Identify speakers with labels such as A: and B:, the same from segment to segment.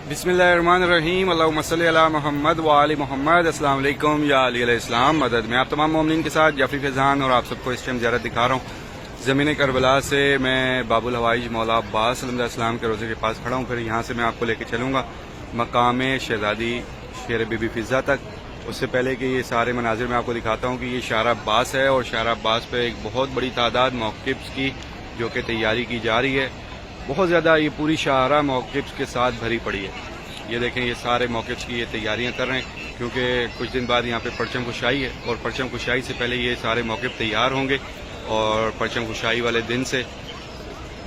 A: बिस्मिल्लाहिर्रहमानिर्रहीम अल्लाहुम्मा सल्ली अला मोहम्मद व आलि मोहम्मद। अस्सलाम वालेकुम या अली अलैहिस्सलाम मदद। मैं आप तमाम मोमिनीन के साथ जाफरी फैज़ान और आप सबको इस टाइम ज़ियारत दिखा रहा हूँ ज़मीन करबला से। मैं बाबुल हवाइज मौला अब्बास सल्लम के रोज़े के पास खड़ा हूँ। फिर यहाँ से मैं आपको लेके चलूँगा मकाम शहज़ादी शेर बीबी फ़िज़ा तक। उससे पहले कि ये सारे मनाजिर मैं आपको दिखाता हूँ कि ये शारा अब्बास है और शारा अब्बास पे एक बहुत बड़ी तादाद मौक़िफ़्स की जो कि तैयारी की जा रही है। बहुत ज़्यादा ये पूरी शाहरा मौक़िफ़्स के साथ भरी पड़ी है। ये देखें, ये सारे मौक़िफ़्स की ये तैयारियां कर रहे हैं क्योंकि कुछ दिन बाद यहाँ पे परचम कुशाई है और परचम कुशाई से पहले ये सारे मौक़िफ़ तैयार होंगे और परचम कुशाई वाले दिन से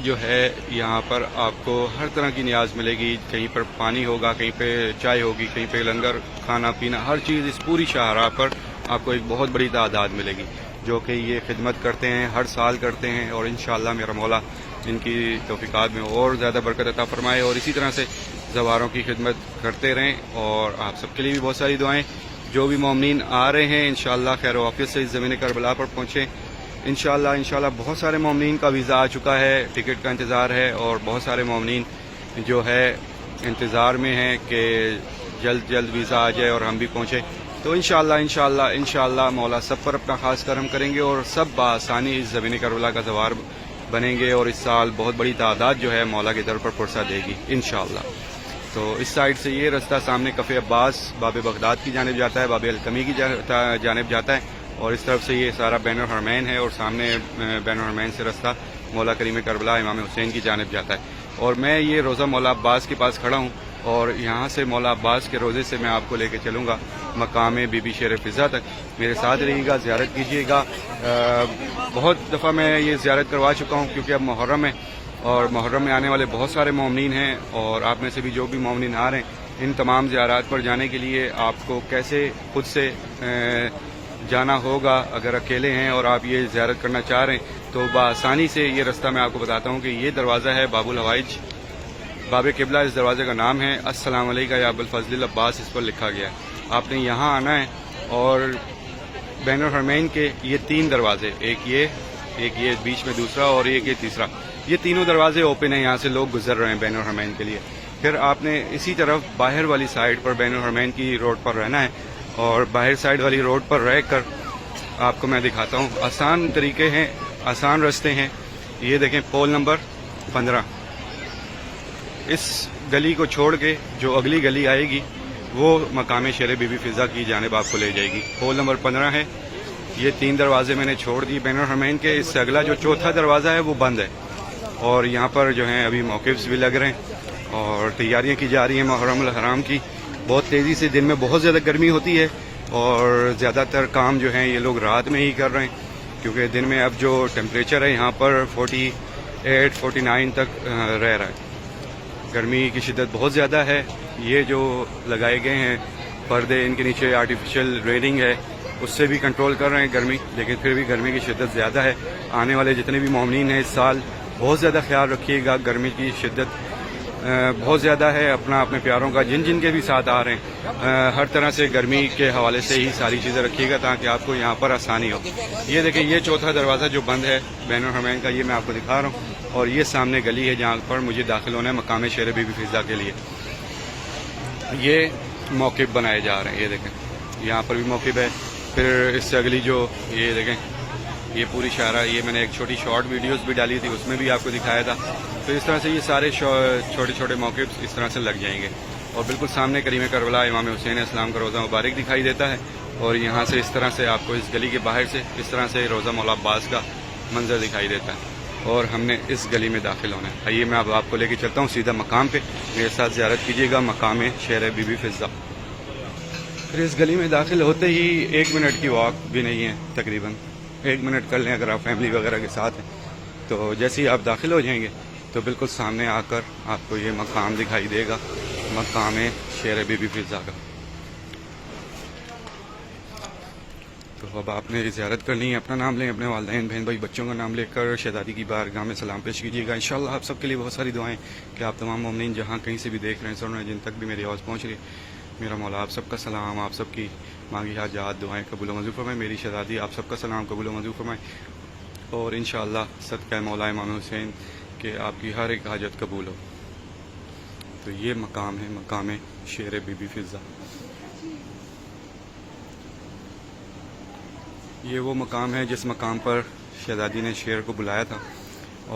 A: जो है यहाँ पर आपको हर तरह की नियाज़ मिलेगी। कहीं पर पानी होगा, कहीं पे चाय होगी, कहीं पे लंगर, खाना पीना, हर चीज़ इस पूरी शाहरा पर आपको एक बहुत बड़ी तादाद मिलेगी जो कि ये खिदमत करते हैं, हर साल करते हैं। और इंशाअल्लाह मेरा मौला इनकी तौफ़ीक़ात में और ज़्यादा बरकत अता फरमाए और इसी तरह से ज़वारों की खिदमत करते रहें। और आप सबके लिए भी बहुत सारी दुआएं। जो भी मोमिनीन आ रहे हैं इंशाअल्लाह खैर वाफ़ियत से इस ज़मीन करबला पर पहुँचें। इंशाअल्लाह बहुत सारे मोमिनीन का वीज़ा आ चुका है, टिकट का इंतज़ार है और बहुत सारे मोमिनीन जो है इंतज़ार में हैं कि जल्द जल्द वीज़ा आ जाए और हम भी पहुँचें। तो इंशाअल्लाह मौला सब पर अपना ख़ास करम करेंगे और सब बआसानी इस ज़मीन करबला का ज़वार बनेंगे और इस साल बहुत बड़ी तादाद जो है मौला के दर पर पुरसा देगी इंशाअल्लाह। तो इस साइड से ये रास्ता सामने कफ़े अब्बास बाब बगदाद की जानिब जाता है, बाब अलकमी की जानिब जाता है और इस तरफ से ये सारा बैनुल हरमैन है और सामने बैनुल हरमैन से रास्ता मौला करीम करबला इमाम हुसैन की जानिब जाता है। और मैं ये रोज़ा मौला अब्बास के पास खड़ा हूँ और यहाँ से मौला अब्बास के रोज़े से मैं आपको लेके चलूँगा मकाम बीबी शेर फ़िज़ा तक। मेरे साथ रहिएगा, ज़ियारत कीजिएगा। बहुत दफ़ा मैं ये ज़ियारत करवा चुका हूँ क्योंकि अब मुहर्रम है और मुहर्रम में आने वाले बहुत सारे मोमिनीन हैं और आप में से भी जो भी मोमिनीन आ रहे हैं इन तमाम ज़ियारत पर जाने के लिए आपको कैसे खुद से जाना होगा। अगर अकेले हैं और आप ये ज़ियारत करना चाह रहे हैं तो बआसानी से ये रास्ता मैं आपको बताता हूँ कि ये दरवाज़ा है बाबुल हवाइज बाब किबला। इस दरवाज़े का नाम है अस्सलाम अलैका या अबुल फज़ल अब्बास, इस पर लिखा गया है। आपने यहाँ आना है और बैनुल हरमैन के ये 3 दरवाजे, एक ये बीच में दूसरा और एक ये तीसरा, ये तीनों दरवाजे ओपन हैं। यहाँ से लोग गुजर रहे हैं बैनुल हरमैन के लिए। फिर आपने इसी तरफ बाहर वाली साइड पर बैनुल हरमैन की रोड पर रहना है और बाहर साइड वाली रोड पर रह कर आपको मैं दिखाता हूँ। आसान तरीके हैं, आसान रास्ते हैं। ये देखें, पोल नंबर 15, इस गली को छोड़ के जो अगली गली आएगी वो मकाम शेर बीबी फ़िज़ा की जानिब आपको ले जाएगी। पोल नंबर 15 है। ये 3 दरवाजे मैंने छोड़ दिए बैनुल हरमैन के। इससे अगला जो चौथा दरवाज़ा है वो बंद है और यहाँ पर जो है अभी मौक़िफ़्स भी लग रहे हैं और तैयारियाँ की जा रही हैं मुहर्रम अल हराम की। बहुत तेज़ी से, दिन में बहुत ज़्यादा गर्मी होती है और ज़्यादातर काम जो है ये लोग रात में ही कर रहे हैं क्योंकि दिन में अब जो टेम्परेचर है यहाँ पर 48-49 तक रह रहा है। गर्मी की शिद्दत बहुत ज़्यादा है। ये जो लगाए गए हैं पर्दे, इनके नीचे आर्टिफिशियल रेनिंग है, उससे भी कंट्रोल कर रहे हैं गर्मी, लेकिन फिर भी गर्मी की शिद्दत ज़्यादा है। आने वाले जितने भी मोमिनीन हैं इस साल बहुत ज़्यादा ख्याल रखिएगा। गर्मी की शिद्दत बहुत ज़्यादा है। अपने प्यारों का जिन के भी साथ आ रहे हैं हर तरह से गर्मी के हवाले से ही सारी चीज़ें रखिएगा ताकि आपको यहाँ पर आसानी हो। ये देखें, ये चौथा दरवाज़ा जो बंद है बैनुल हरमैन का, ये मैं आपको दिखा रहा हूँ और ये सामने गली है जहाँ पर मुझे दाखिल होना है मकाम शेर बीबी फ़िज़ा के लिए। ये मौक़िफ़ बनाए जा रहे हैं, ये देखें यहाँ पर भी मौक़िफ़ है। फिर इससे अगली जो ये देखें, ये पूरी शाहरा, ये मैंने एक छोटी शॉर्ट वीडियोस भी डाली थी, उसमें भी आपको दिखाया था। तो इस तरह से ये सारे छोटे छोटे मौक़िफ़ इस तरह से लग जाएंगे और बिल्कुल सामने करीम करबला इमाम हुसैन अस्सलाम का रोज़ा मुबारक दिखाई देता है और यहाँ से इस तरह से आपको इस गली के बाहर से इस तरह से रोज़ा मौला अब्बास का मंजर दिखाई देता है और हमने इस गली में दाखिल होना है। आइए मैं अब आपको लेके चलता हूँ सीधा मकाम पे। मेरे साथ ज़ियारत कीजिएगा मकाम शेर बीबी फ़िज़ा। फिर इस गली में दाखिल होते ही 1 मिनट की वॉक भी नहीं है, तकरीबन 1 मिनट कर लें अगर आप फैमिली वगैरह के साथ हैं। तो जैसे ही आप दाखिल हो जाएंगे तो बिल्कुल सामने आकर आपको ये मकाम दिखाई देगा, मकाम शेर बीबी फ़िज़ा का। तो अब आपने ज़ियारत करनी है, अपना नाम लें, अपने वालिदैन बहन भाई बच्चों का नाम लेकर शहज़ादी की बारगाह में सलाम पेश कीजिएगा। इंशाअल्लाह आप सबके लिए बहुत सारी दुआएं कि आप तमाम मोमिनीन जहाँ कहीं से भी देख रहे हैं, सुन रहे हैं, जिन तक भी मेरी आवाज़ पहुँच रही है, मेरा मौला आप सबका सलाम, आप सबकी मांगी हाजात दुआएं कबूल मंजूर फरमाए। मेरी शहज़ादी आप सबका सलाम कबूल मंजूर फरमाए और इंशाअल्लाह सदका मौला इमाम हुसैन कि आपकी हर एक हाजत कबूल हो। تو یہ مقام ہے مقام شیر بی بی فضا. یہ وہ مقام ہے جس مقام پر شہزادی نے شیر کو بلایا تھا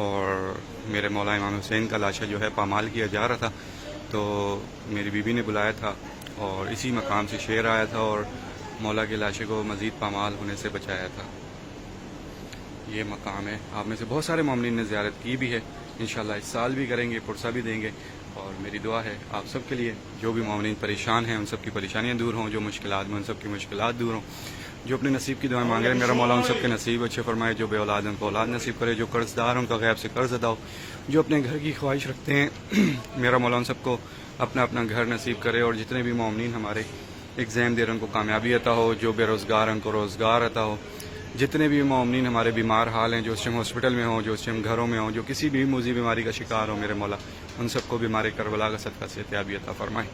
A: اور میرے مولا امام حسین کا لاشا جو ہے پامال کیا جا رہا تھا، تو میری بیوی نے بلایا تھا اور اسی مقام سے شیر آیا تھا اور مولا کے لاشے کو مزید پامال ہونے سے بچایا تھا. یہ مقام ہے. آپ میں سے بہت سارے مومنین نے زیارت کی بھی ہے، انشاءاللہ اس سال بھی کریں گے، پرسہ بھی دیں گے. اور میری دعا ہے آپ سب کے لیے، جو بھی مومنین پریشان ہیں ان سب کی پریشانیاں دور ہوں، جو مشکلات میں ان سب کی مشکلات دور ہوں، جو اپنے نصیب کی دعائیں مانگ رہے ہیں میرا مولا ان سب کے نصیب اچھے فرمائے، جو بے اولاد ان کو اولاد نصیب کرے، جو قرض دار ان کا غیب سے قرض ادا ہو، جو اپنے گھر کی خواہش رکھتے ہیں میرا مولا ان سب کو اپنا اپنا گھر نصیب کرے. اور جتنے بھی مومنین ہمارے ایگزام دے رہے ان کو کامیابی عطا ہو، جو بے روزگار ان کو روزگار عطا ہو. جتنے بھی مومنین ہمارے بیمار حال ہیں، جو اس ٹائم ہاسپٹل میں ہوں، جو اس ٹائم گھروں میں ہوں، جو کسی بھی موذی بیماری کا شکار ہو، میرے مولا ان سب کو بیمار کربلا کا صدقہ صحتیابی عطا فرمائے.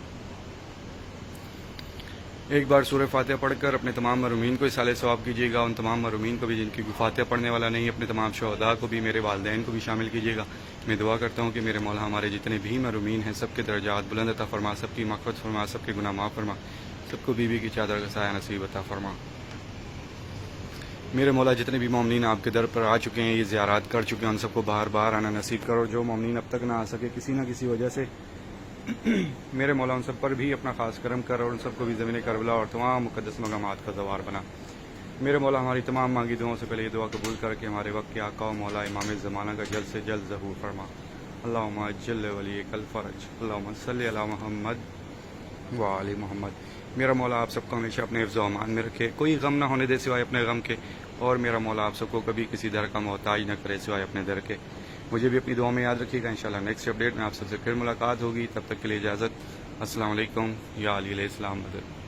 A: ایک بار سورہ فاتحہ پڑھ کر اپنے تمام مرحومین کو اصالہ ثواب کیجیے گا. ان تمام مرحومین کو بھی جن کی فاتحہ پڑھنے والا نہیں، اپنے تمام شہداء کو بھی، میرے والدین کو بھی شامل کیجیے گا. میں دعا کرتا ہوں کہ میرے مولا ہمارے جتنے بھی مرحومین ہیں سب کے درجات بلند عطا فرما، سب کی مغفرت فرما، سب کے گناہ معاف فرما، سب کو بیوی کی چادر کا سایہ نصیب عطا فرما. میرے مولا جتنے بھی مومنین آپ کے در پر آ چکے ہیں، یہ زیارات کر چکے ہیں، ان سب کو بار بار آنا نصیب کرو. جو مومنین اب تک نہ آ سکے کسی نہ کسی وجہ سے، میرے مولا ان سب پر بھی اپنا خاص کرم کر اور ان سب کو بھی زمین کربلا اور تمام مقدس مقامات کا زوار بنا. میرے مولا ہماری تمام مانگی دعاؤں سے پہلے یہ دعا قبول کر کے ہمارے وقت کے آقا و مولا امام زمانہ کا جلد سے جلد ظہور فرما. اللہم اجل ولیک الفرج، اللہم صلی علی محمد وعلی محمد. میرا مولا آپ سب کو ہمیشہ اپنے حفظ و امان میں رکھے، کوئی غم نہ ہونے دے سوائے اپنے غم کے، اور میرا مولا آپ سب کو کبھی کسی در کا محتاج نہ کرے سوائے اپنے در کے. مجھے بھی اپنی دعاؤں میں یاد رکھیے گا. انشاءاللہ نیکسٹ اپڈیٹ میں آپ سب سے پھر ملاقات ہوگی. تب تک کے لیے اجازت. السلام علیکم. یا علی علیہ السلام مدد.